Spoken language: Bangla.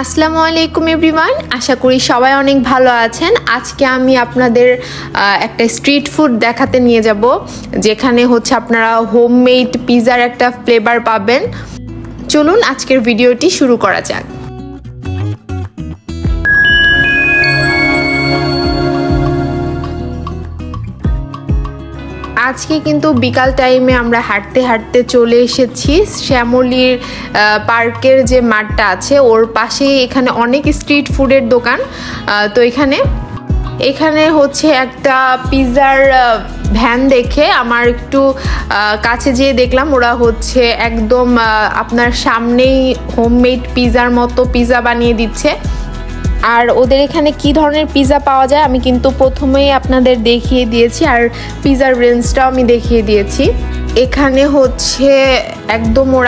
আসসালামু আলাইকুম এভরিওয়ান, আশা করি সবাই অনেক ভালো আছেন। আজকে আমি আপনাদের একটা স্ট্রিট ফুড দেখাতে নিয়ে যাব, যেখানে হচ্ছে আপনারা হোমমেড পিৎজার একটা ফ্লেভার পাবেন। চলুন আজকের ভিডিওটি শুরু করা যাক। আজকে কিন্তু বিকাল টাইমে আমরা হাঁটতে হাঁটতে চলে এসেছি শ্যামলীর পার্কের যে মাঠটা আছে ওর পাশে। এখানে অনেক স্ট্রিট ফুডের দোকান। তো এখানে হচ্ছে একটা পিৎজার ভ্যান দেখে আমার একটু কাছে যেয়ে দেখলাম ওরা হচ্ছে একদম আপনার সামনেই হোমমেড পিৎজার মতো পিৎজা বানিয়ে দিচ্ছে। আর ওদের এখানে কি ধরনের পিৎজা পাওয়া যায় আমি কিন্তু প্রথমেই আপনাদের দেখিয়ে দিয়েছি, আর পিৎজার রেঞ্জটাও আমি দেখিয়ে দিয়েছি। এখানে হচ্ছে একদম ওরা